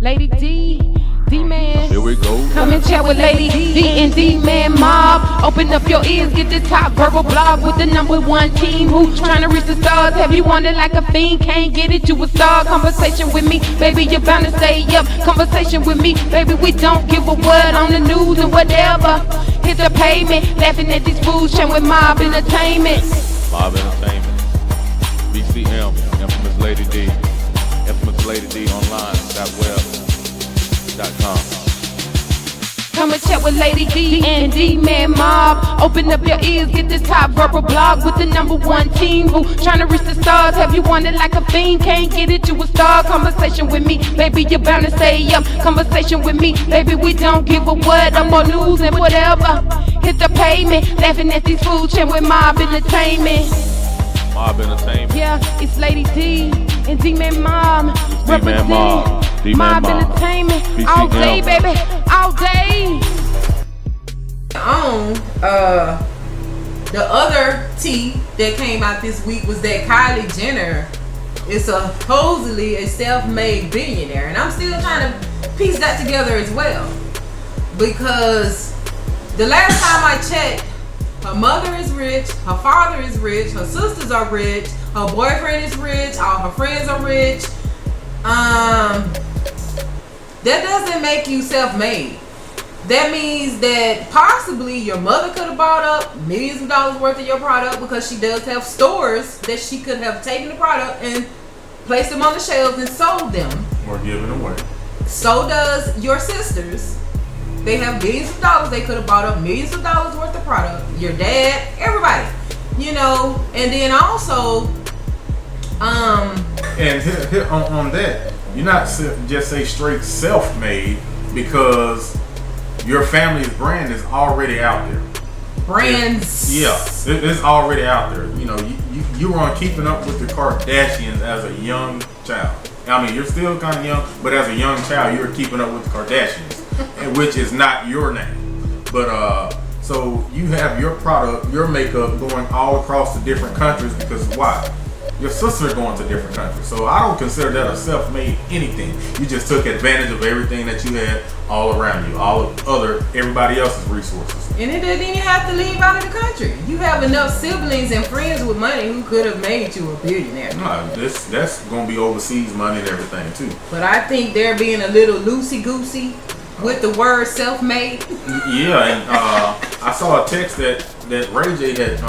Lady D, D-Man. Here we go. Come and chat with Lady D and D-Man Mob. Open up your ears, get this top verbal blog with the #1 team who's trying to reach the stars. Have you wanted like a fiend? Can't get it, you a star. Conversation with me, baby, you're bound to stay up. Conversation with me, baby, we don't give a word on the news and whatever. Hit the pavement, laughing at these fools, chat with Mob Entertainment. Mob Entertainment. BCM, Infamous Lady D. Infamous Lady D online.web.com. Come and chat with Lady D and D-Man Mob. Open up your ears, get this top verbal blog with the #1 team who trying to reach the stars. Have you wanted like a fiend? Can't get it, you a star. Conversation with me, baby, you're bound to stay up. Conversation with me, baby, we don't give a what. Up on news and whatever. Hit the pavement, laughing at these fools, chat with Mob Entertainment. Mob Entertainment. Yeah, it's Lady D and D-Man Mob. D-Man Mob. D-Man Mob Entertainment. BCM. All day, baby, all day. The other tea that came out this week was that Kylie Jenner is supposedly a self-made billionaire, and I'm still trying to piece that together as well, because the last time I checked, her mother is rich, her father is rich, her sisters are rich, her boyfriend is rich, all her friends are rich. That doesn't make you self-made. That means that possibly your mother could have bought up millions of dollars worth of your product, because she does have stores that she could have taken the product and placed them on the shelves and sold them. Or given away. So does your sisters. They have billions of dollars. They could have bought up millions of dollars worth of product. Your dad, everybody, you know. And then also, And here on that, you're not just say straight self-made, because your family's brand is already out there. brands. It's already out there. You know, you were on Keeping Up with the Kardashians as a young child. I mean, you're still kind of young, but as a young child, you were keeping up with the Kardashians, and which is not your name. But so you have your product, your makeup going all across the different countries, because why? Your sisters are going to different countries. So I don't consider that a self-made anything. You just took advantage of everything that you had all around you, everybody else's resources. And it didn't even have to leave out of the country. You have enough siblings and friends with money who could have made you a billionaire. No, that's going to be overseas money and everything too. But I think they're being a little loosey-goosey with the word self-made. Yeah, and I saw a text that Ray J had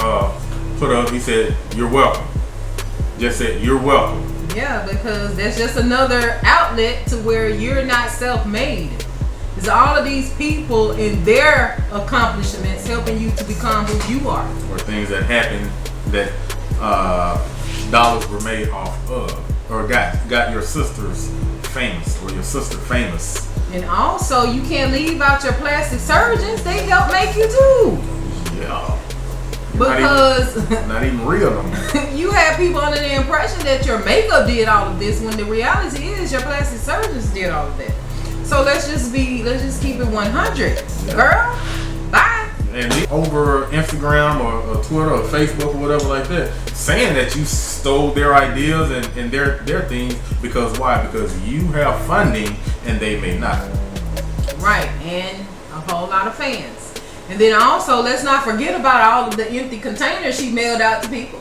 put up. He said, "You're welcome." Just said, "You're welcome." Yeah, because that's just another outlet to where you're not self-made. It's all of these people and their accomplishments helping you to become who you are. Or things that happened that dollars were made off of, or got your sisters famous, or your sister famous. And also, you can't leave out your plastic surgeons. They help make you too. Yeah. Because not even real no more. you have people under the impression that your makeup did all of this, when the reality is your plastic surgeons did all of that. So let's just keep it 100. Yeah. Girl, bye. And over Instagram or Twitter or Facebook or whatever like that, saying that you stole their ideas and their things, because why? Because you have funding and they may not. Right, and a whole lot of fans. And then also, let's not forget about all of the empty containers she mailed out to people.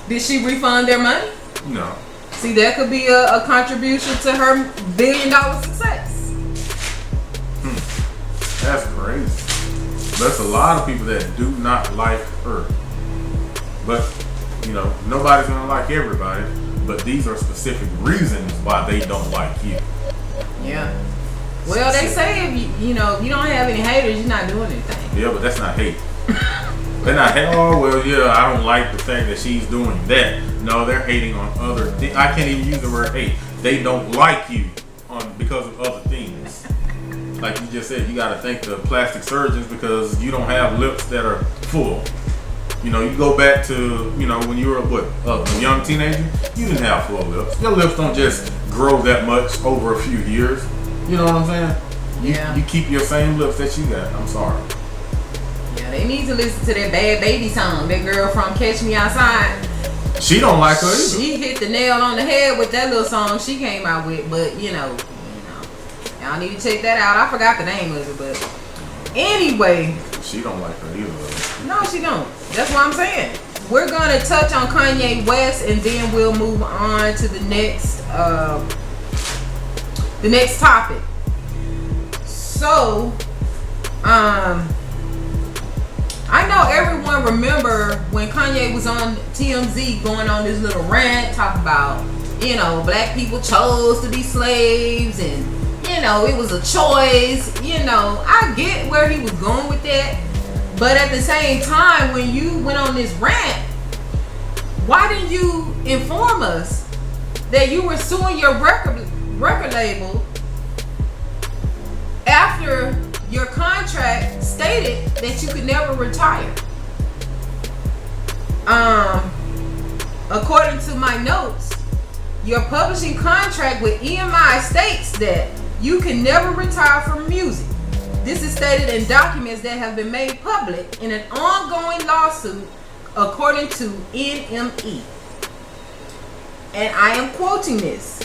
Did she refund their money? No. See, that could be a contribution to her $1 billion success. That's crazy. There's a lot of people that do not like her. But, you know, nobody's going to like everybody. But these are specific reasons why they don't like you. Yeah. Well, they say if you don't have any haters, you're not doing anything. Yeah, but that's not hate. They're not hating. Oh, well, yeah, I don't like the fact that she's doing that. No, they're hating on other things. I can't even use the word hate. They don't like you because of other things. Like you just said, you got to thank the plastic surgeons because you don't have lips that are full. You know, you go back to, when you were a young teenager, you didn't have full lips. Your lips don't just grow that much over a few years. You know what I'm saying? You keep your same lips that you got. I'm sorry. Yeah, they need to listen to that Bad Baby song. That girl from Catch Me Outside. She don't like her either. She hit the nail on the head with that little song she came out with, but y'all need to check that out. I forgot the name of it, but anyway. She don't like her either. No, she don't. That's what I'm saying. We're gonna touch on Kanye West, and then we'll move on to the next topic. So, I know everyone remember when Kanye was on TMZ going on this little rant talking about, black people chose to be slaves and, it was a choice. I get where he was going with that. But at the same time, when you went on this rant, why didn't you inform us that you were suing your record label after your contract stated that you could never retire? According to my notes, your publishing contract with EMI states that you can never retire from music. This is stated in documents that have been made public in an ongoing lawsuit, according to NME. And I am quoting this.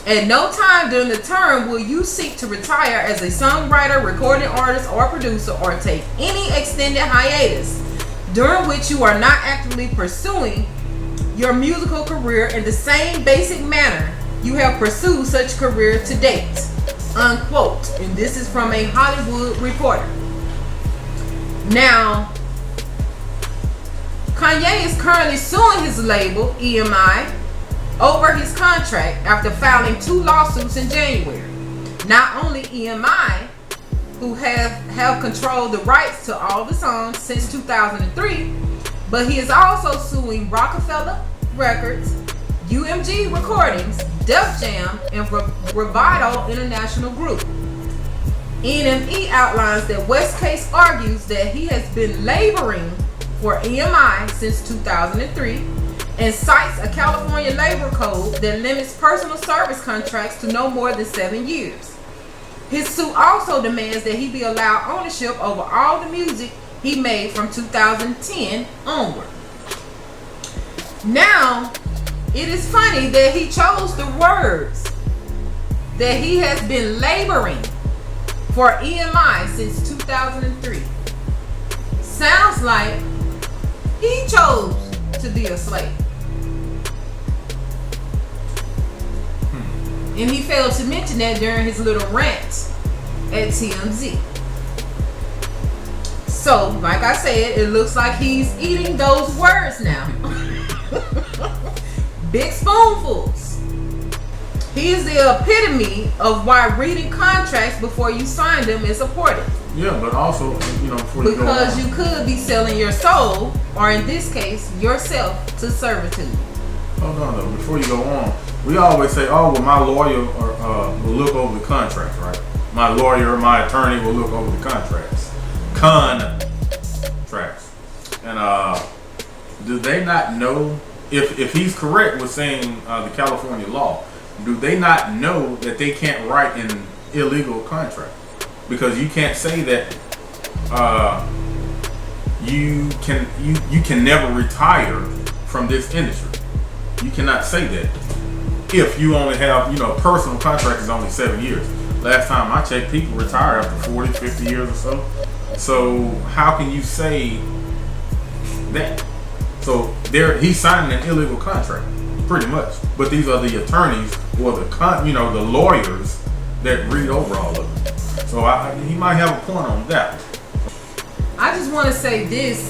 At no time during the term will you seek to retire as a songwriter, recording artist, or producer, or take any extended hiatus during which you are not actively pursuing your musical career in the same basic manner you have pursued such career to date. Unquote. And this is from a Hollywood Reporter. Now, Kanye is currently suing his label, EMI, over his contract after filing 2 lawsuits in January. Not only EMI, who have controlled the rights to all the songs since 2003, but he is also suing Rockefeller Records, UMG Recordings, Def Jam, and Revital International Group. NME outlines that West's case argues that he has been laboring for EMI since 2003 and cites a California labor code that limits personal service contracts to no more than 7 years. His suit also demands that he be allowed ownership over all the music he made from 2010 onward. Now, it is funny that he chose the words that he has been laboring for EMI since 2003. Sounds like he chose to be a slave. And he failed to mention that during his little rant at TMZ. So, like I said, it looks like he's eating those words now. Big spoonfuls. He is the epitome of why reading contracts before you sign them is important. Yeah, but also, before you because you could be selling your soul, or in this case, yourself, to servitude. Hold on, though. Before you go on, we always say, "Oh, well, my lawyer will look over the contracts, right? My lawyer, my attorney will look over the contracts." Contracts. And do they not know if he's correct with saying the California law? Do they not know that they can't write an illegal contract? Because you can't say that you can never retire from this industry. You cannot say that if you only have, personal contract is only 7 years. Last time I checked, people retire after 40, 50 years or so. So how can you say that? So he's signing an illegal contract, pretty much. But these are the attorneys or the lawyers that read over all of it. So he might have a point on that. I just want to say this: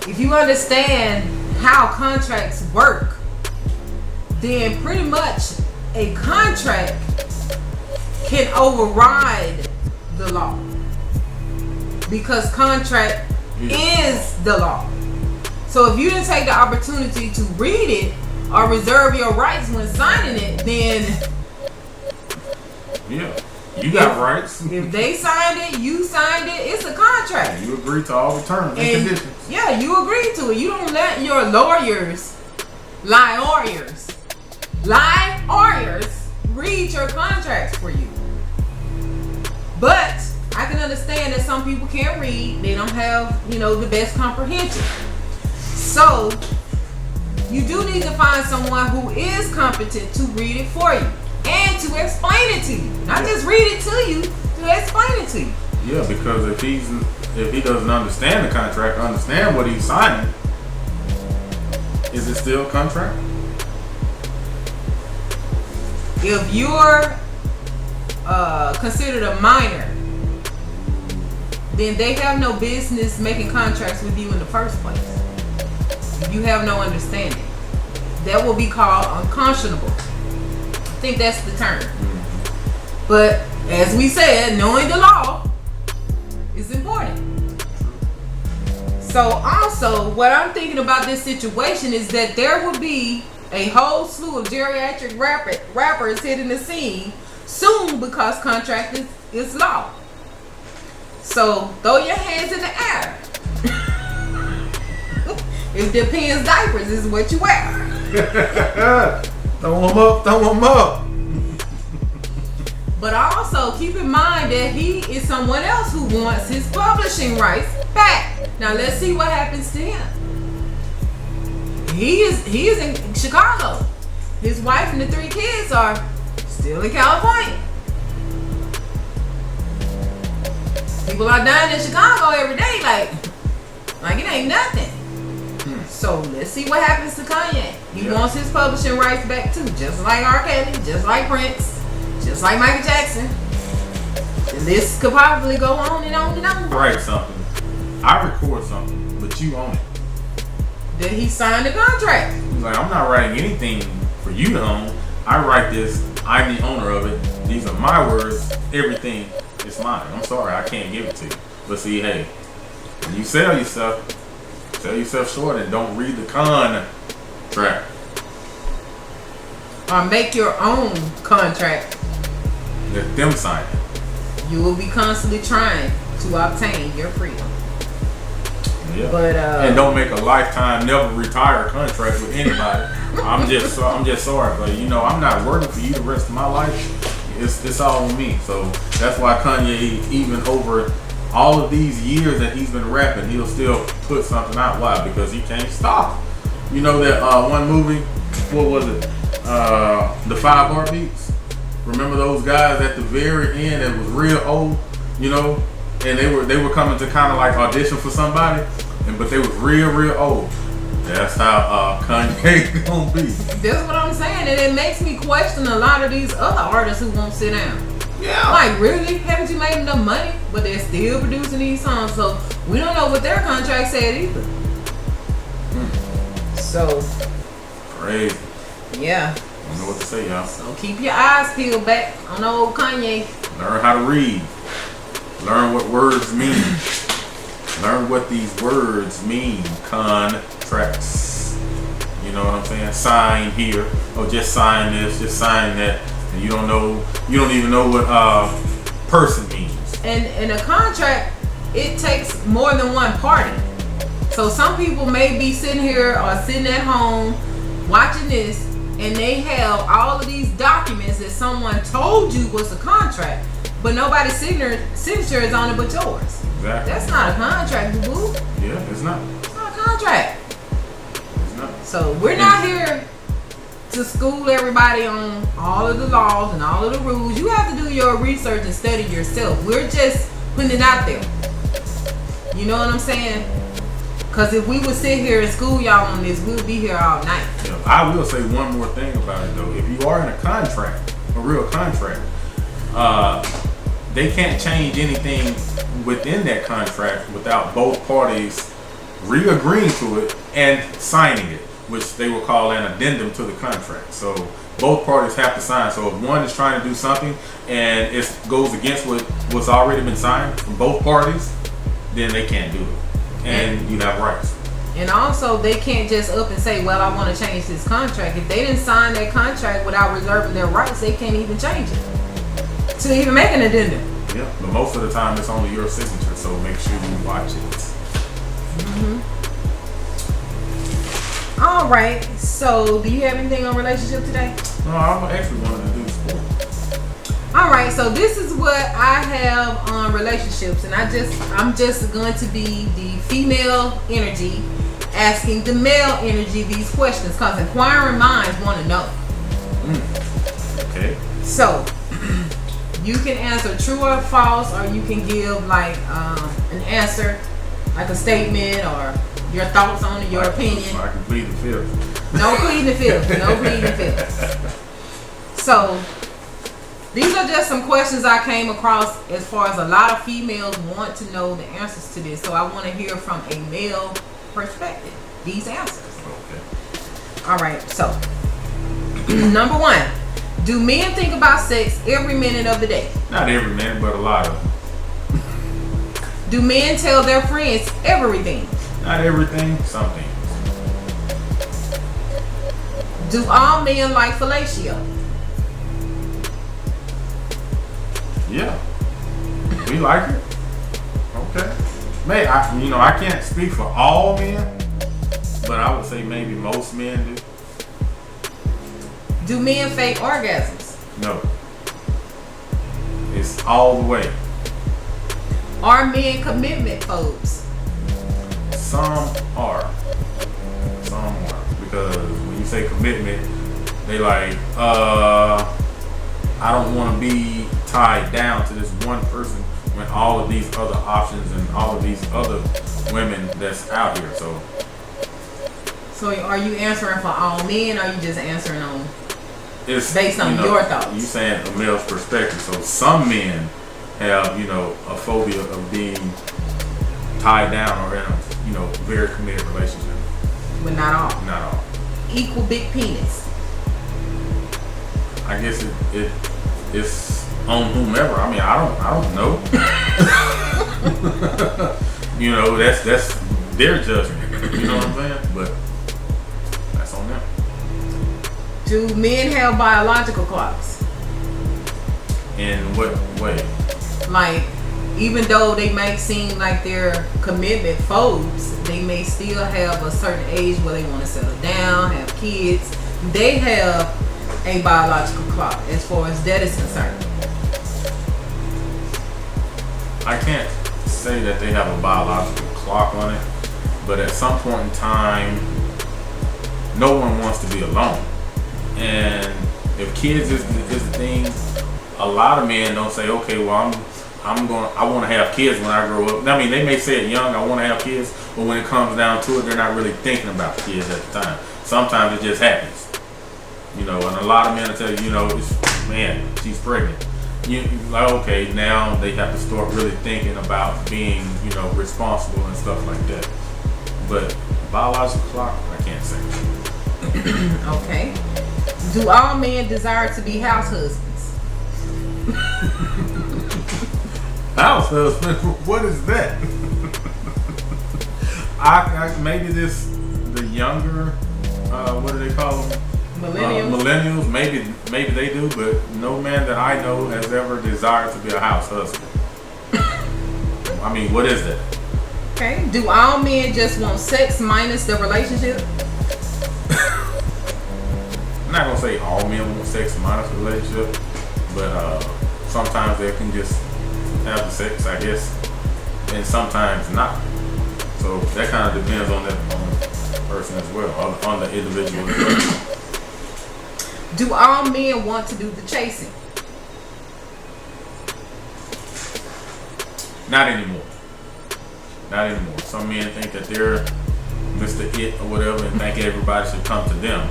if you understand how contracts work, then pretty much a contract can override the law, because contract is the law. So if you didn't take the opportunity to read it or reserve your rights when signing it, then you got rights. If they signed it, you signed it, it's a contract. You agree to all the terms and conditions. Yeah, you agree to it. You don't let your lawyers read your contracts for you. But I can understand that some people can't read. They don't have, the best comprehension. So you do need to find someone who is competent to read it for you and to explain it to you. Not just read it to you, to explain it to you. Yeah, because if he doesn't understand the contract, understand what he's signing, is it still a contract? If you're considered a minor, then they have no business making contracts with you in the first place. You have no understanding. That will be called unconscionable. I think that's the term. But as we said, knowing the law is important. So also, what I'm thinking about this situation is that there will be a whole slew of geriatric rappers hitting the scene soon because contract is law. So throw your hands in the air. It depends. Diapers is what you wear. Throw them up. But also keep in mind that he is someone else who wants his publishing rights back. Now let's see what happens to him. He is in Chicago. His wife and the 3 kids are still in California. People are dying in Chicago every day like it ain't nothing. So let's see what happens to Kanye. He wants his publishing rights back too, just like R. Kelly, just like Prince, just like Michael Jackson. The list could probably go on and on and on. Write something. I record something, but you own it. Then he signed the contract. He's like, I'm not writing anything for you to own. I write this. I'm the owner of it. These are my words. Everything is mine. I'm sorry, I can't give it to you. But see, hey, when you sell yourself short and don't read the contract. Or make your own contract. Let them sign it. You will be constantly trying to obtain your freedom. Yeah. But and don't make a lifetime, never retire contract with anybody. I'm just sorry, but I'm not working for you the rest of my life. It's all on me. So that's why Kanye, even over all of these years that he's been rapping, he'll still put something out. Why? Because he can't stop. You know that one movie? What was it? The 5 Heartbeats. Remember those guys at the very end that was real old, and they were coming to kind of like audition for somebody, but they was real old. That's how Kanye gonna be. That's what I'm saying, and it makes me question a lot of these other artists who won't sit down. Yeah. Like, really? Haven't you made enough money? But they're still producing these songs, so we don't know what their contract said either. So Crazy. yeah. I don't know what to say, y'all. So keep your eyes peeled back on old Kanye. Learn how to read. Learn what words mean. Learn what these words mean. Contracts. You know what I'm saying? Sign here. Oh, just sign this. Just sign that. And you don't even know what person means. And in a contract, it takes more than one party. So some people may be sitting here or sitting at home watching this, and they have all of these documents that someone told you was a contract, but nobody's signature is on it but yours. Exactly. That's not a contract, boo-boo. Yeah, it's not. It's not a contract. It's not. So we're not here to school everybody on all of the laws and all of the rules. You have to do your research and study yourself. We're just putting it out there. You know what I'm saying? Because if we would sit here and school y'all on this, we'll be here all night. Yeah, I will say one more thing about it though. If you are in a contract, a real contract, they can't change anything within that contract without both parties re-agreeing to it and signing it, which they will call an addendum to the contract. So both parties have to sign. So if one is trying to do something and it goes against what's already been signed from both parties, then they can't do it. And you have rights. And also, they can't just up and say, well, I want to change this contract. If they didn't sign that contract without reserving their rights, they can't even change it to even make an addendum. Yeah, but most of the time it's only your signature, so make sure you watch it. All right. So, do you have anything on relationship today? No, I actually wanted to do sport. All right. So this is what I have on relationships, and I'm just going to be the female energy, asking the male energy these questions because inquiring minds want to know. Okay. So you can answer true or false, or you can give like an answer, like a statement or your thoughts on it, your opinion. I can plead the fifth. No pleading the fifth. No pleading the fifth. So these are just some questions I came across as far as a lot of females want to know the answers to this. So I want to hear from a male perspective these answers. Okay. All right. So number one, do men think about sex every minute of the day? Not every minute, but a lot of them. Do men tell their friends everything? Not everything, some things. Do all men like fellatio? Yeah. We like it. Okay. May I can't speak for all men, but I would say maybe most men do. Do men fake orgasms? No. It's all the way. Are men commitment phobes? Some are. Some are. Because when you say commitment, they like, I don't want to be tied down to this one person when all of these other options and all of these other women that's out here. So are you answering for all men, or are you just answering on it's based on your thoughts? You saying a male's perspective. So some men have, a phobia of being tied down or in a, very committed relationship. But not all. Not all. Equal big penis. I guess it's on whomever. I mean, I don't know. That's their judgment. You know what I'm saying? But that's on them. Do men have biological clocks? In what way? Like, even though they might seem like they're commitment phobes, they may still have a certain age where they want to settle down, have kids. They have a biological clock as far as that is concerned. I can't say that they have a biological clock on it, but at some point in time, no one wants to be alone. And if kids is the thing, a lot of men don't say, okay, well, I want to have kids when I grow up. I mean, they may say it young, I want to have kids, but when it comes down to it, they're not really thinking about the kids at the time. Sometimes it just happens. And a lot of men will tell you, man, she's pregnant. You like, okay, now they have to start really thinking about being, responsible and stuff like that. But biological clock, I can't say. Okay. Do all men desire to be house husbands? House husband? What is that? I maybe the younger, what do they call them? Millennials. Maybe they do, but no man that I know has ever desired to be a house husband. I mean, what is that? Okay. Do all men just want sex minus the relationship? I'm not gonna say all men want sex minus the relationship, but sometimes they can just have the sex, I guess, and sometimes not. So that kind of depends on the person as well, on the individual as well. Do all men want to do the chasing? Not anymore. Some men think that they're Mr. It or whatever and think everybody should come to them.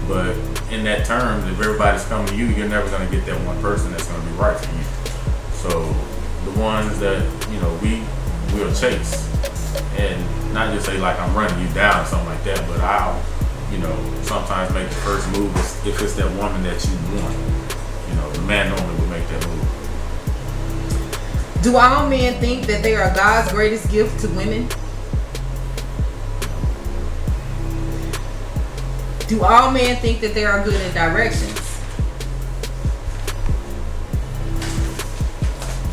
But in that term, if everybody's coming to you, you're never going to get that one person that's going to be right for you. So the ones that, we will chase. And not just say like I'm running you down or something like that, but I'll, sometimes make the first move if it's that woman that you want. The man normally will make that move. Do all men think that they are God's greatest gift to women? Do all men think that they are good at directions?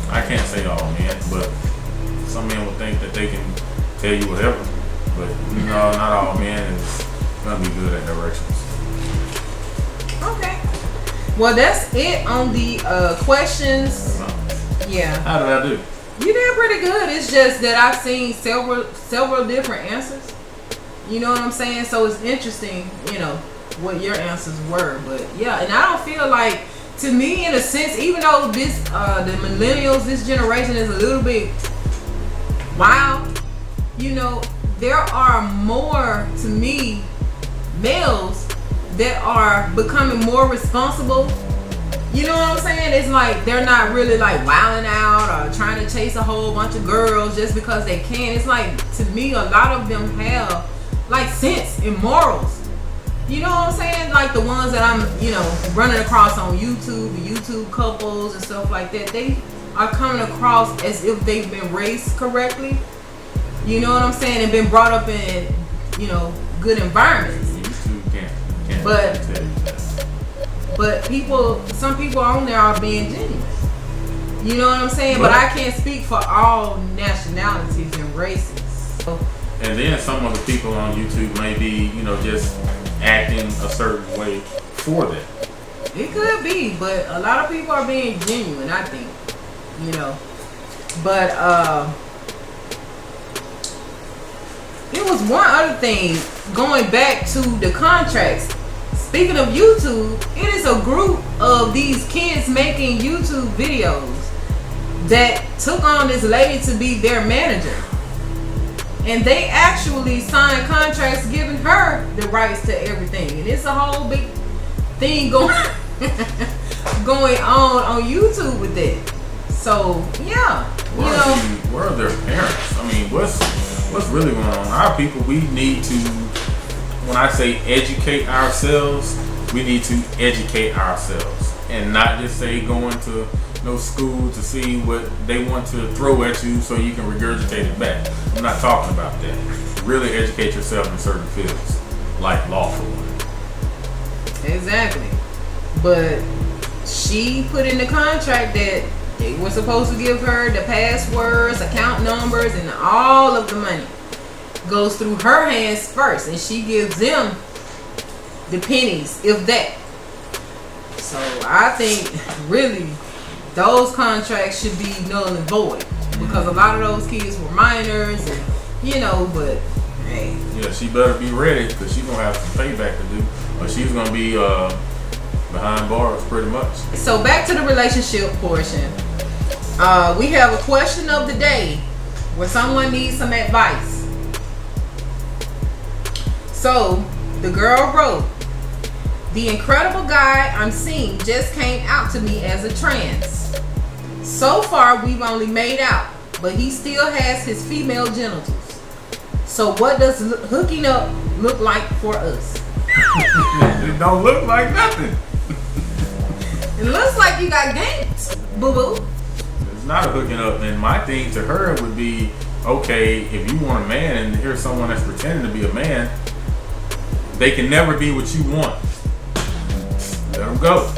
I can't say all men, but some men will think that they can tell you whatever. But no, not all men is gonna be good at directions. Okay. Well, that's it on the questions. Yeah. How did I do? You did pretty good. It's just that I've seen several different answers. You know what I'm saying? So it's interesting, you know, what your answers were. But yeah, and I don't feel like, to me, in a sense, even though this the millennials, this generation is a little bit wild, you know, there are more, to me, males that are becoming more responsible. You know what I'm saying? It's like they're not really like wilding out or trying to chase a whole bunch of girls just because they can. It's like, to me, a lot of them have like sense and morals. You know what I'm saying? Like the ones that I'm, you know, running across on YouTube, the YouTube couples and stuff like that, they are coming across as if they've been raised correctly. You know what I'm saying? And been brought up in, you know, good environments. YouTube can't But- tell you that. But some people on there are being genuine. You know what I'm saying? But I can't speak for all nationalities and races. So, And then some of the people on YouTube may be, you know, just acting a certain way for that. it could be, but a lot of people are being genuine, I think. You know. But it was one other thing, going back to the contracts. Speaking of YouTube, it is a group of these kids making YouTube videos that took on this lady to be their manager. And they actually signed contracts giving her the rights to everything. And it's a whole big thing going on YouTube with that. So, yeah. Where are their parents? I mean, what's really going on? Our people, we need to, when I say educate ourselves, we need to educate ourselves and not just say going to no school to see what they want to throw at you so you can regurgitate it back. I'm not talking about that. Really educate yourself in certain fields, like law for one. Exactly. But she put in the contract that they were supposed to give her the passwords, account numbers, and all of the money goes through her hands first, and she gives them the pennies, if that. So I think really those contracts should be null and void, because a lot of those kids were minors, and you know. But hey, Yeah, she better be ready, because she's gonna have some payback to do, or she's gonna be behind bars pretty much. so back to the relationship portion. We have a question of the day where someone needs some advice. So the girl wrote, "The incredible guy I'm seeing just came out to me as a trans. So far we've only made out, but he still has his female genitals. So what does hooking up look like for us?" It don't look like nothing. It looks like you got games, boo boo. It's not a hooking up, and my thing to her would be, okay, if you want a man and here's someone that's pretending to be a man, they can never be what you want. Let them go.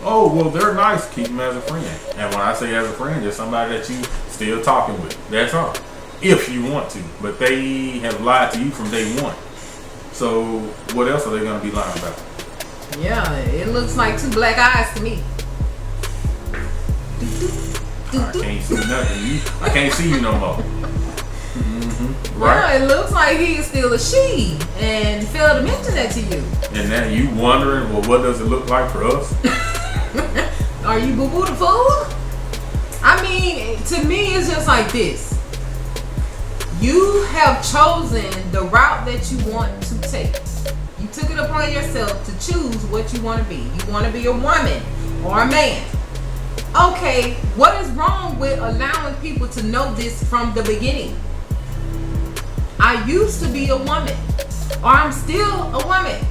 Oh, well, they're nice. Keep them as a friend. And when I say as a friend, just somebody that you still talking with. That's all. If you want to. But they have lied to you from day one. So what else are they going to be lying about? Yeah, it looks like two black eyes to me. I can't see nothing. I can't see you no more. Right? Yeah, it looks like he is still a she, and failed to mention that to you. And now you wondering, well, what does it look like for us? Are you boo boo the fool? I mean, to me, it's just like this. You have chosen the route that you want to take. You took it upon yourself to choose what you want to be. You want to be a woman or a man. Okay, what is wrong with allowing people to know this from the beginning? I used to be a woman, or I'm still a woman,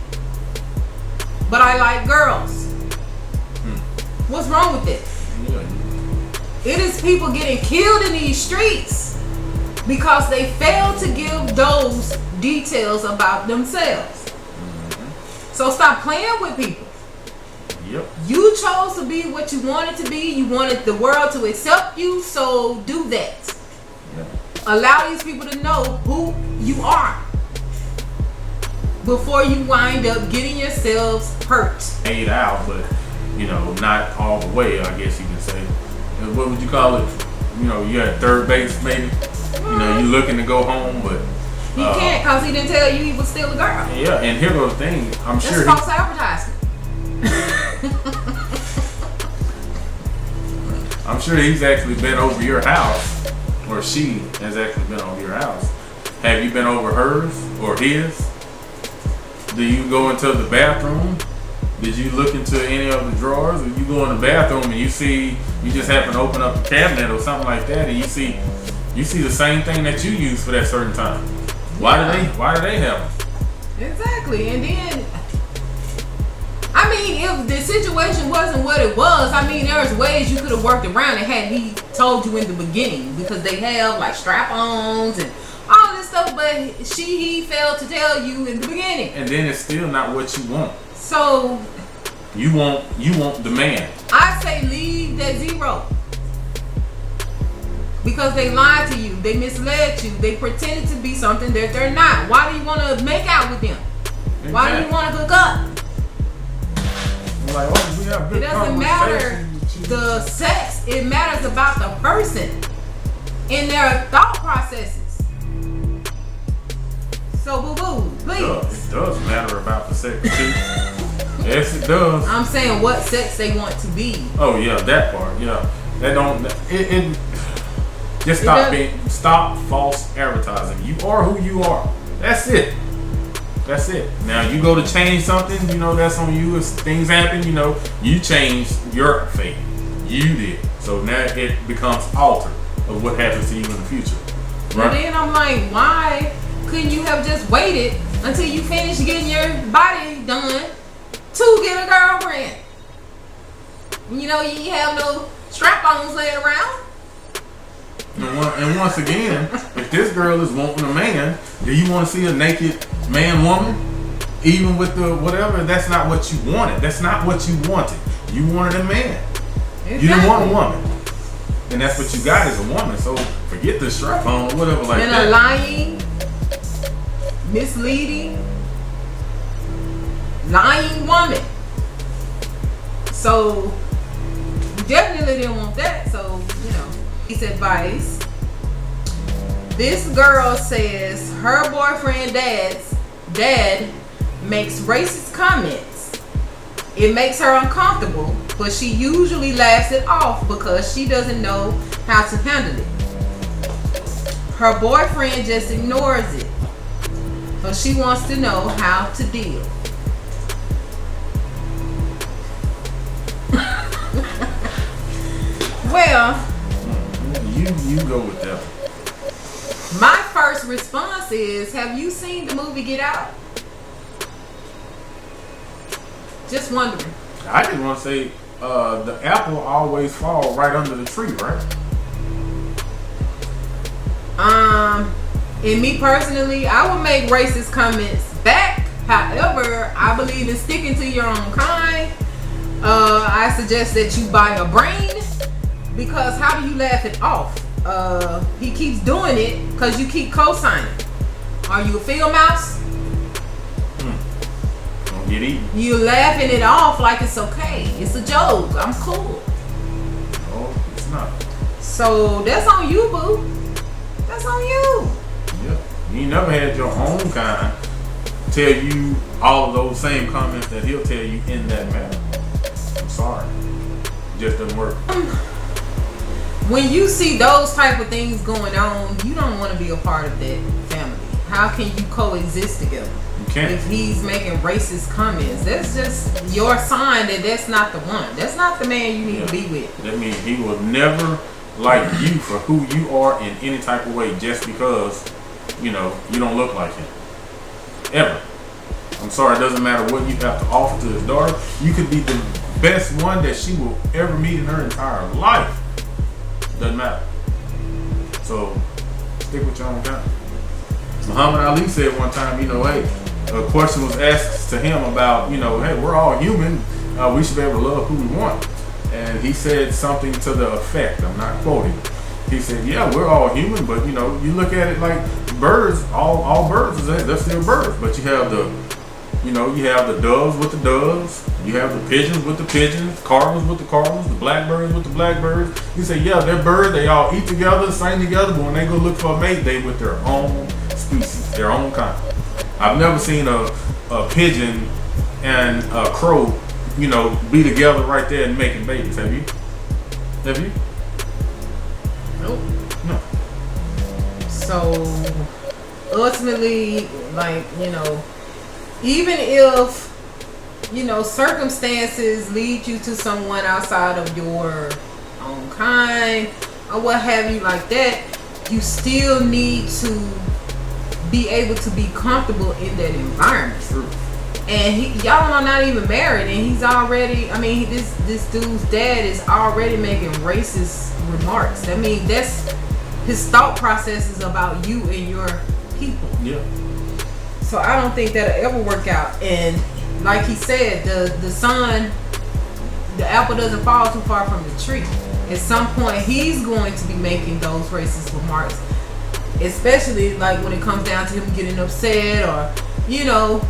but I like girls. What's wrong with it? It is people getting killed in these streets because they fail to give those details about themselves. So stop playing with people. Yep. You chose to be what you wanted to be. You wanted the world to accept you, so do that. Yep. Allow these people to know who you are before you wind up getting yourselves hurt. Paid out, but you know, not all the way, I guess you can say. What would you call it? You know, you're at third base maybe. You know, you're looking to go home, but He can't because he didn't tell you he was still a girl. Yeah, and here goes the thing. I'm That's sure false advertisement. I'm sure he's actually been over your house, or she has actually been over your house. Have you been over hers or his? Do you go into the bathroom? Did you look into any of the drawers? Or you go in the bathroom and you just happen to open up a cabinet or something like that, and you see the same thing that you use for that certain time? Why do they have them? Exactly. And then, I mean, if the situation wasn't what it was, I mean, there's ways you could have worked around it had he told you in the beginning, because they have like strap-ons and all this stuff, but he failed to tell you in the beginning. And then it's still not what you want. So you want the man. I say leave that 0. Because they lied to you, they misled you, they pretended to be something that they're not. Why do you want to make out with them? Exactly. Why do you want to hook up? Like, oh, we have It good doesn't matter conversations. the sex, it matters about the person in their thought processes. So boo-boo, please. It does matter about the sex too. Yes, it does. I'm saying what sex they want to be. Oh yeah, that part. Yeah, that don't. It just stop false advertising. You are who you are. That's it. That's it. Now you go to change something, that's on you. If things happen, you changed your fate. You did. So now it becomes altered of what happens to you in the future. Right? And then I'm like, why couldn't you have just waited until you finish getting your body done to get a girlfriend? You have no strap-ons laying around. And once again, if this girl is wanting a man, do you want to see a naked man, woman? Even with the whatever, that's not what you wanted. That's not what you wanted. You wanted a man. Exactly. You didn't want a woman. And that's what you got is a woman. So forget the strap on or whatever like and that. And a lying, misleading, lying woman. So you definitely didn't want that. So, piece of advice. This girl says her boyfriend dad makes racist comments. It makes her uncomfortable, but she usually laughs it off because she doesn't know how to handle it. Her boyfriend just ignores it, but she wants to know how to deal. Well, you go with that. My first response is, have you seen the movie Get Out? Just wondering. I just want to say, the apple always falls right under the tree, right? And me personally, I would make racist comments back. However, I believe in sticking to your own kind. I suggest that you buy a brain, because how do you laugh it off? He keeps doing it because you keep co-signing. Are you a field mouse? Don't get eaten. You laughing it off like it's okay. It's a joke. I'm cool. No, it's not. So that's on you, boo. That's on you. Yeah. You never had your own kind tell you all of those same comments that he'll tell you in that manner. I'm sorry. It just doesn't work. When you see those type of things going on, you don't want to be a part of that family. How can you coexist together? You can't. If he's making racist comments, that's just your sign that that's not the one. That's not the man you need to be with. That means he will never like you for who you are in any type of way just because, you don't look like him. Ever. I'm sorry, it doesn't matter what you have to offer to his daughter. You could be the best one that she will ever meet in her entire life. Doesn't matter. So stick with your own kind. Muhammad Ali said one time, hey, a question was asked to him about, hey, we're all human. We should be able to love who we want. And he said something to the effect, I'm not quoting. He said, yeah, we're all human, but you look at it like birds, all birds, they're still birds. But you have the doves with the doves, you have the pigeons with the pigeons, cardinals with the cardinals, the blackbirds with the blackbirds. He said, yeah, they're birds, they all eat together, sing together, but when they go look for a mate, they with their own species, their own kind. I've never seen a pigeon and a crow, you know, be together right there and making babies. Have you? Have you? Nope. No. So ultimately, like, you know, even if, you know, circumstances lead you to someone outside of your own kind or what have you like that, you still need to be able to be comfortable in that environment. True. And y'all are not even married, and he's already, I mean, this dude's dad is already making racist remarks. I mean, that's his thought process is about you and your people. Yeah. So I don't think that'll ever work out. And like he said, the son, the apple doesn't fall too far from the tree. At some point, he's going to be making those racist remarks, especially like when it comes down to him getting upset or, you know,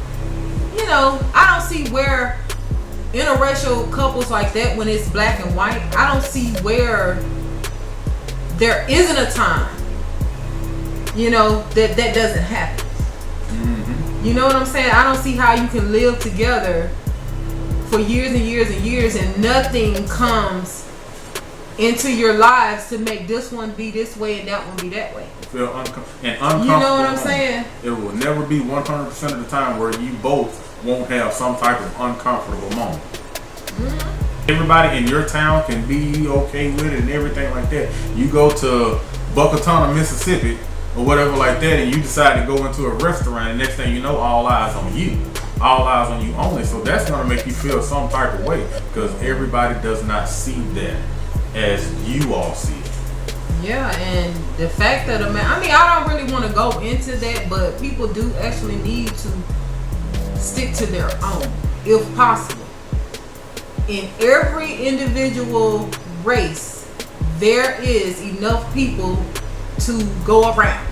I don't see where interracial couples like that, when it's black and white, I don't see where there isn't a time, you know, that doesn't happen. Mm-hmm. You know what I'm saying? I don't see how you can live together for years and years and years and nothing comes into your lives to make this one be this way and that one be that way. Feel uncomfortable. You know what I'm saying? It will never be 100% of the time where you both won't have some type of uncomfortable moment. Mm-hmm. Everybody in your town can be okay with it and everything like that. You go to Buckatona, Mississippi or whatever like that, and you decide to go into a restaurant, and next thing you know, all eyes on you. All eyes on you only. So that's going to make you feel some type of way because everybody does not see that as you all see it. Yeah, and the fact that I don't really want to go into that, but people do actually need to stick to their own, if possible. In every individual race, there is enough people to go around.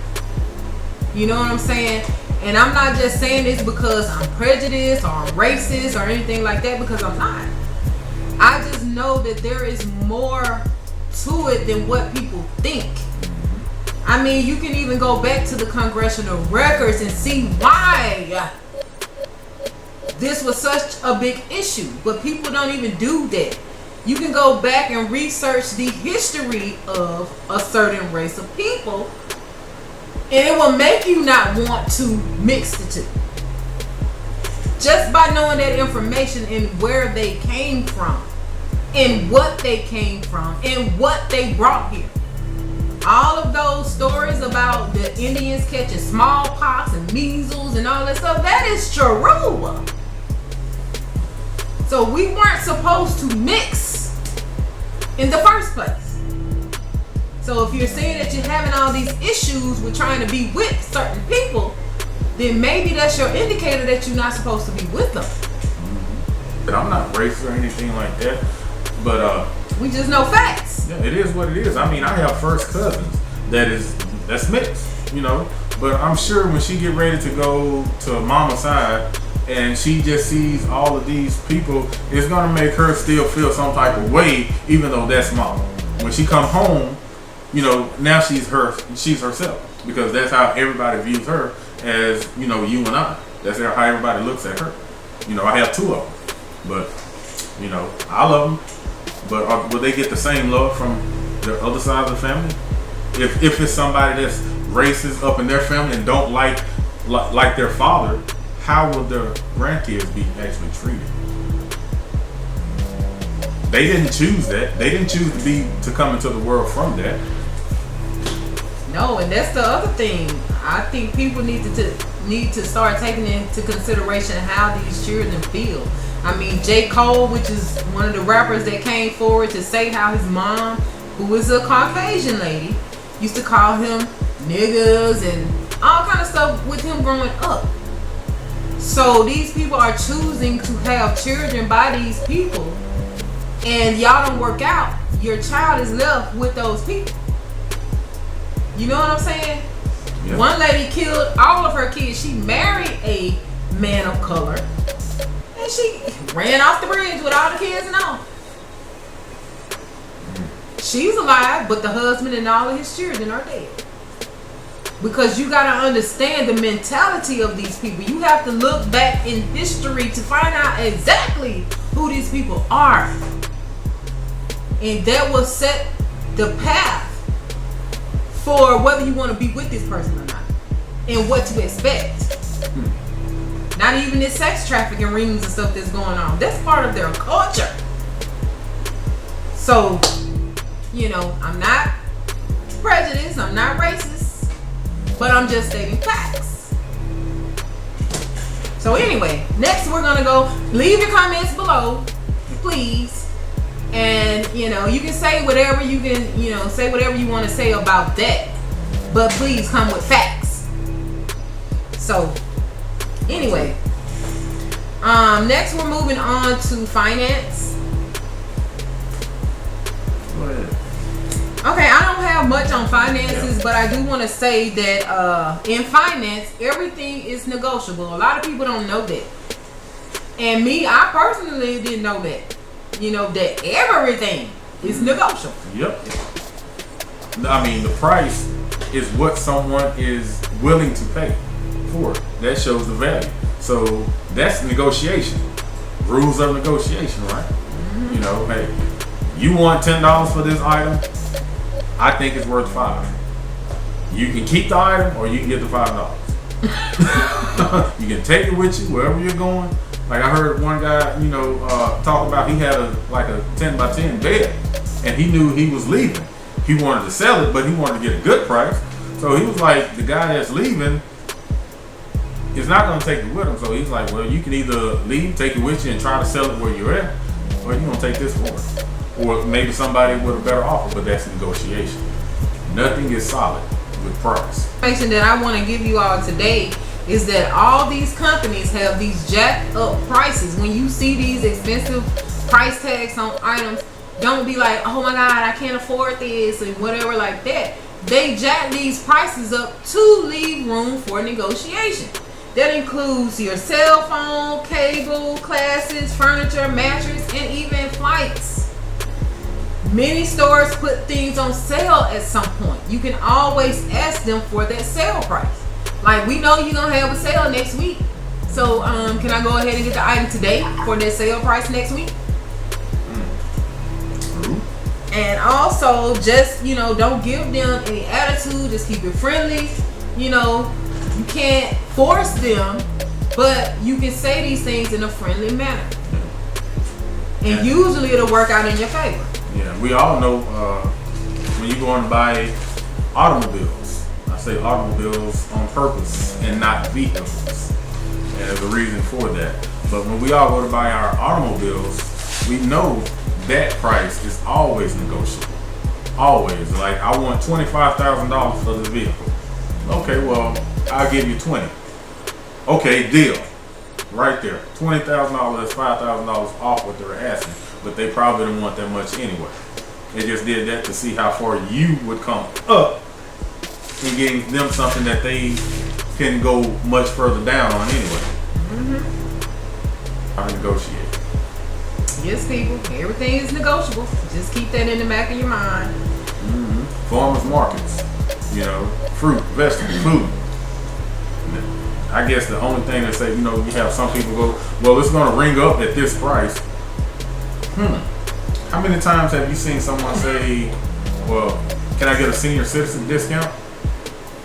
You know what I'm saying? And I'm not just saying this because I'm prejudiced or I'm racist or anything like that, because I'm not. I just know that there is more to it than what people think. I mean, you can even go back to the congressional records and see why this was such a big issue, but people don't even do that. You can go back and research the history of a certain race of people, and it will make you not want to mix the two. Just by knowing that information and where they came from, and what they came from, and what they brought here. All of those stories about the Indians catching smallpox and measles and all that stuff, that is true. So we weren't supposed to mix in the first place. So if you're saying that you're having all these issues with trying to be with certain people, then maybe that's your indicator that you're not supposed to be with them. But I'm not racist or anything like that. But we just know facts. Yeah, it is what it is. I mean, I have first cousins that's mixed, you know. But I'm sure when she get ready to go to mama's side and she just sees all of these people, it's gonna make her still feel some type of way, even though that's mama. When she come home, you know, now she's herself, because that's how everybody views her, as, you know, you and I. That's how everybody looks at her. You know, I have two of them, but, you know, I love them. But will they get the same love from the other side of the family? If it's somebody that's racist up in their family and don't like their father, how will their grandkids be actually treated? They didn't choose that. They didn't choose to come into the world from that. No, and that's the other thing. I think people need to start taking into consideration how these children feel. I mean, J. Cole, which is one of the rappers that came forward to say how his mom, who is a Caucasian lady, used to call him niggas and all kind of stuff with him growing up. So these people are choosing to have children by these people, and y'all don't work out. Your child is left with those people. You know what I'm saying? Yeah. One lady killed all of her kids. She married a man of color, and she ran off the bridge with all the kids and all. She's alive, but the husband and all of his children are dead. Because you got to understand the mentality of these people. You have to look back in history to find out exactly who these people are. And that will set the path for whether you want to be with this person or not. And what to expect. Not even this sex trafficking rings and stuff that's going on. That's part of their culture. So, you know, I'm not prejudiced. I'm not racist. But I'm just stating facts. So anyway, next we're going to go. Leave your comments below, please. And, you know, you can say whatever you can, you know, say whatever you want to say about that. But please come with facts. So, anyway. Next we're moving on to finance. Go ahead. Okay, I don't have much on finances, but I do want to say that in finance, everything is negotiable. A lot of people don't know that. And me, I personally didn't know that. You know, that everything is negotiable. Yep. I mean, the price is what someone is willing to pay for it. That shows the value. So that's negotiation. Rules of negotiation, right? Mm-hmm. You know, hey, you want $10 for this item. I think it's worth $5. You can keep the item or you can get the $5. You can take it with you wherever you're going. Like I heard one guy, you know, talk about he had a 10 by 10 bed and he knew he was leaving. He wanted to sell it, but he wanted to get a good price. So he was like, the guy that's leaving is not going to take it with him. So he's like, well, you can either leave, take it with you and try to sell it where you're at, or you're going to take this for it. Or maybe somebody with a better offer, but that's negotiation. Nothing is solid with price. Information that I want to give you all today is that all these companies have these jacked up prices. When you see these expensive price tags on items, don't be like, oh my God, I can't afford this and whatever like that. They jack these prices up to leave room for negotiation. That includes your cell phone, cable, classes, furniture, mattress, and even flights. Many stores put things on sale at some point. You can always ask them for that sale price. Like, we know you're going to have a sale next week. So, can I go ahead and get the item today for that sale price next week? And also, just, you know, don't give them any attitude. Just keep it friendly. You know, you can't force them, but you can say these things in a friendly manner. And usually it'll work out in your favor. Yeah, we all know when you go and buy automobiles, I say automobiles on purpose and not vehicles. And there's a reason for that. But when we all go to buy our automobiles, we know that price is always negotiable. Always. Like, I want $25,000 for this vehicle. Okay, well, I'll give you 20. Okay, deal. Right there. $20,000, that's $5,000 off what they're asking. But they probably didn't want that much anyway. They just did that to see how far you would come up in getting them something that they can go much further down on anyway. How to negotiate. Yes, people. Everything is negotiable. Just keep that in the back of your mind. Farmers markets. You know, fruit, vegetable, food. I guess the only thing that say, you know, you have some people go, well, it's going to ring up at this price. How many times have you seen someone say, well, can I get a senior citizen discount?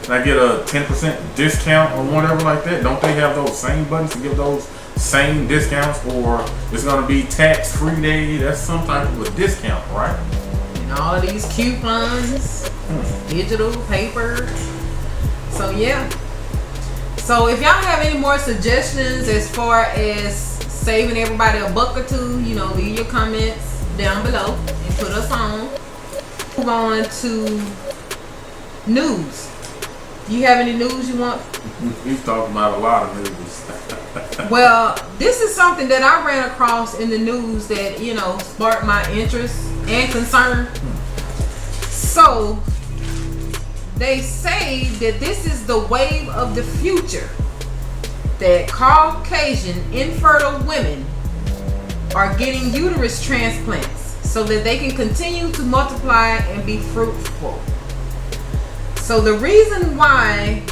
Can I get a 10% discount or whatever like that? Don't they have those same buttons to give those same discounts? Or it's going to be tax-free day? That's some type of a discount, right? And all of these coupons, digital, paper. So, yeah. So, if y'all have any more suggestions as far as saving everybody a buck or two, you know, leave your comments down below and put us on. Move on to news. You have any news you want? He's talking about a lot of news. Well, this is something that I ran across in the news that, you know, sparked my interest and concern. So, they say that this is the wave of the future, that Caucasian infertile women are getting uterus transplants so that they can continue to multiply and be fruitful. So the reason why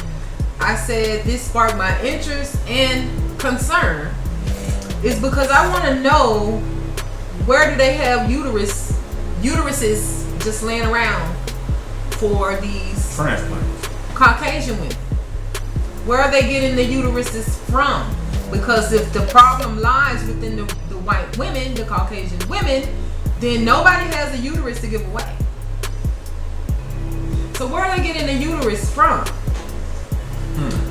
I said this sparked my interest and concern is because I want to know, where do they have uteruses just laying around for these Transplants. Caucasian women? Where are they getting the uteruses from? Because if the problem lies within the white women, the Caucasian women, then nobody has a uterus to give away. So where are they getting the uterus from?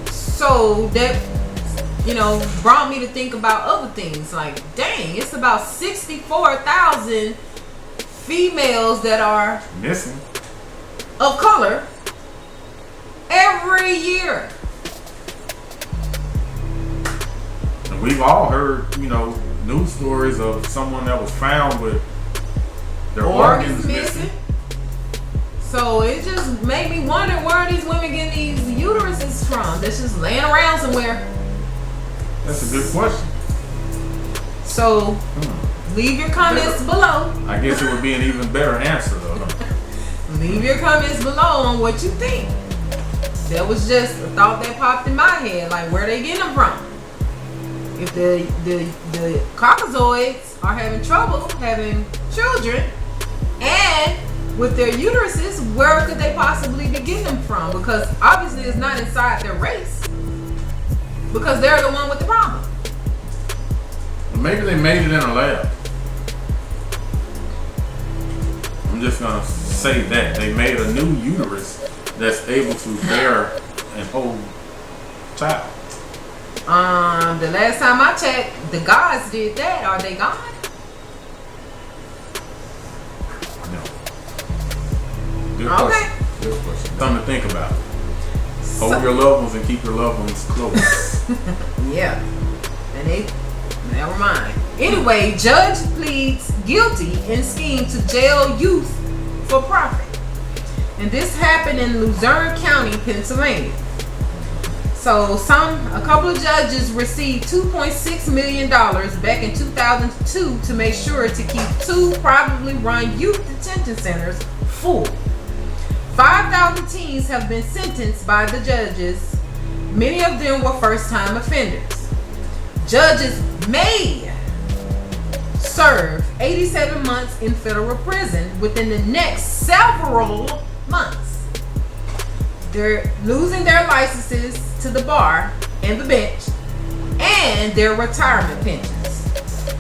So that, brought me to think about other things. Like, dang, it's about 64,000 females that are missing of color every year. And we've all heard, news stories of someone that was found with their organs missing. So it just made me wonder, where are these women getting these uteruses from? That's just laying around somewhere. That's a good question. So leave your comments below. I guess it would be an even better answer though. Leave your comments below on what you think. That was just a thought that popped in my head. Like, where they getting them from? If the Caucasoids are having trouble having children, and with their uteruses, where could they possibly be getting them from? Because obviously it's not inside their race, because they're the one with the problem. Maybe they made it in a lab. I'm just gonna say that they made a new uterus that's able to bear and hold child. The last time I checked, the gods did that. Are they gone? No. Good question. Good question. Something to think about. Hold your loved ones and keep your loved ones close. Yeah. And never mind. Anyway, judge pleads guilty in scheme to jail youth for profit. And this happened in Luzerne County, Pennsylvania. So a couple of judges received $2.6 million back in 2002 to make sure to keep 2 privately run youth detention centers full. 5,000 teens have been sentenced by the judges. Many of them were first-time offenders. Judges may serve 87 months in federal prison within the next several months. They're losing their licenses to the bar and the bench and their retirement pensions.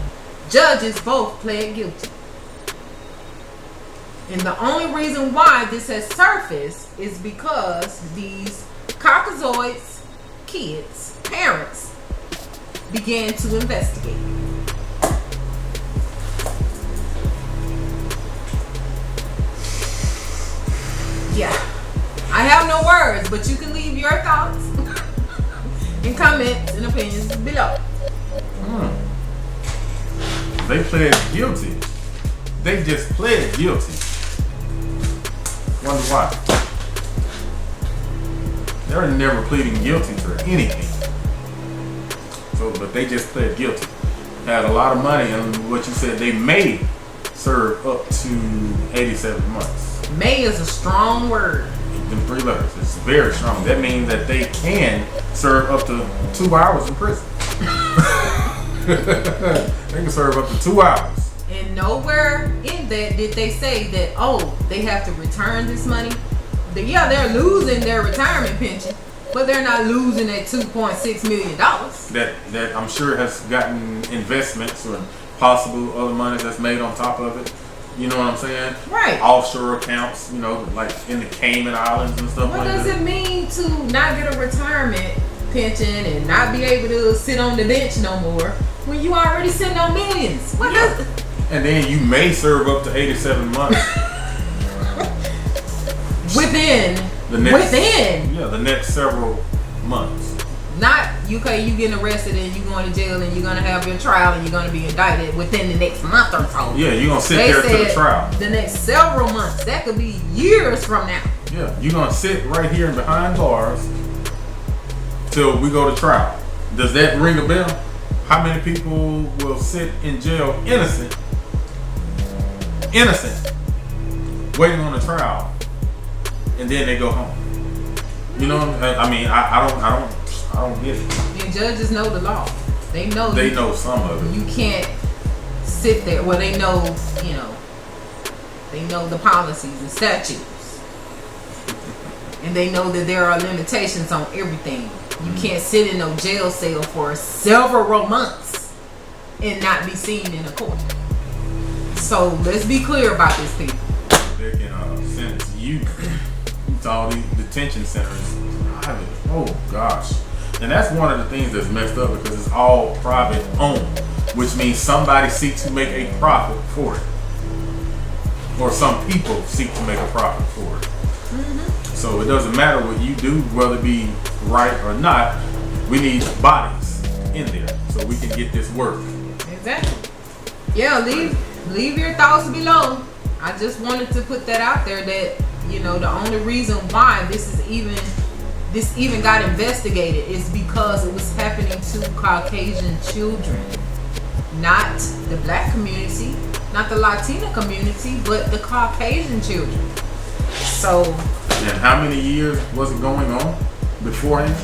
Judges both pled guilty. And the only reason why this has surfaced is because these Caucasoids, kids, parents, began to investigate. Yeah, I have no words, but you can leave your thoughts and comments and opinions below. They pled guilty. They just pled guilty. Wonder why. They're never pleading guilty to anything. So, but they just pled guilty. Had a lot of money, and what you said, they may serve up to 87 months. May is a strong word. Them 3 letters. It's very strong. That means that they can serve up to 2 hours in prison. They can serve up to 2 hours. And nowhere in that did they say that, they have to return this money. They're losing their retirement pension, but they're not losing that $2.6 million. That I'm sure has gotten investments or possible other money that's made on top of it. You know what I'm saying? Right. Offshore accounts, like in the Cayman Islands and stuff What like that. does it mean to not get a retirement pension and not be able to sit on the bench no more when you already sitting on millions? What does it? And then you may serve up to 87 months. Within the next several months. Not you getting arrested and you going to jail and you're gonna have your trial and you're gonna be indicted within the next month or so. Yeah, you're gonna sit there to the trial. The next several months. That could be years from now. Yeah, you're gonna sit right here behind bars till we go to trial. Does that ring a bell? How many people will sit in jail innocent, waiting on a trial, and then they go home? You know, I mean, I don't get it. And judges know the law. They know. They know some of it. You can't sit there. Well, they know. You know. They know the policies and statutes, and they know that there are limitations on everything. You can't sit in no jail cell for several months and not be seen in a court. So let's be clear about this, people. They can sentence you to all these detention centers. Oh gosh. And that's one of the things that's messed up because it's all private owned, which means somebody seeks to make a profit for it. Or some people seek to make a profit for it. So it doesn't matter what you do, whether it be right or not, we need bodies in there so we can get this work. Exactly. Yeah, leave your thoughts below. I just wanted to put that out there that, you know, the only reason why this even got investigated is because it was happening to Caucasian children. Not the black community, not the Latina community, but the Caucasian children. So, and how many years was it going on beforehand?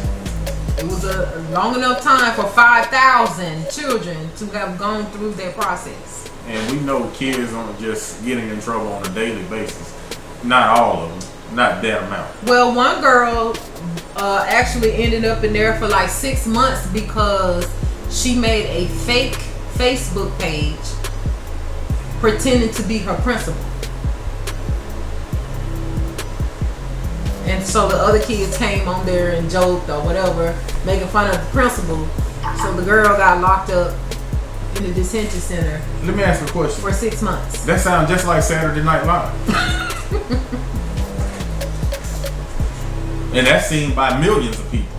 It was a long enough time for 5,000 children to have gone through their process. And we know kids aren't just getting in trouble on a daily basis. Not all of them. Not that amount. Well, one girl actually ended up in there for like 6 months because she made a fake Facebook page pretending to be her principal. And so the other kids came on there and joked or whatever, making fun of the principal. So the girl got locked up in the detention center. Let me ask you a question. For 6 months. That sounds just like Saturday Night Live. And that's seen by millions of people.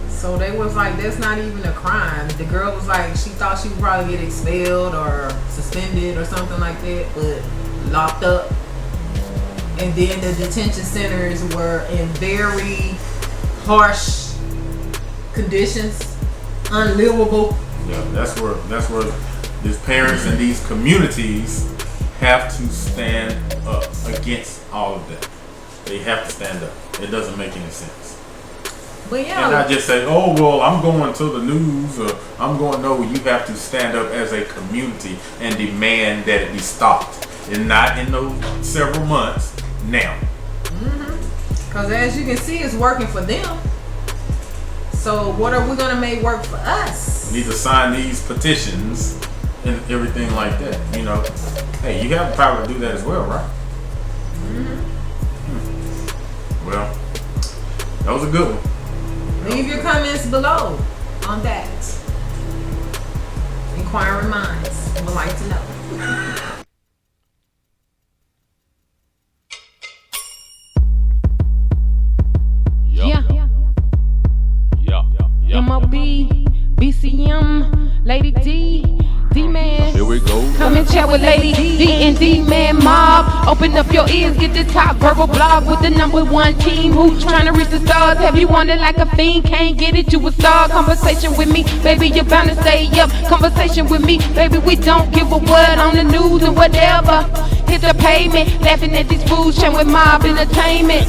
So they was like, that's not even a crime. The girl was like, she thought she would probably get expelled or suspended or something like that, but locked up. And then the detention centers were in very harsh conditions, unlivable. Yeah, that's where these parents and these communities have to stand up against all of that. They have to stand up. It doesn't make any sense. But yeah, and not just say, oh well, I'm going to the news or I'm going. No, you have to stand up as a community and demand that it be stopped, and not in those several months. Now, because as you can see, it's working for them. So what are we gonna make work for us? We need to sign these petitions and everything like that. You know, hey, you have the power to do that as well, right? Well, that was a good one. Leave your comments below on that. Inquiring minds would like to know. MOB, BCM, Lady D, D-Man. Here we go. Come and chat with Lady D and D-Man mob. Open up your ears, get the top verbal blog with the #1 team who's trying to reach the stars. Have you wanted like a fiend? Can't get it, you a star. Conversation with me, baby, you're bound to stay up. Conversation with me, baby, we don't give a word on the news and whatever. Hit the pavement, laughing at these fools, chatting with mob entertainment.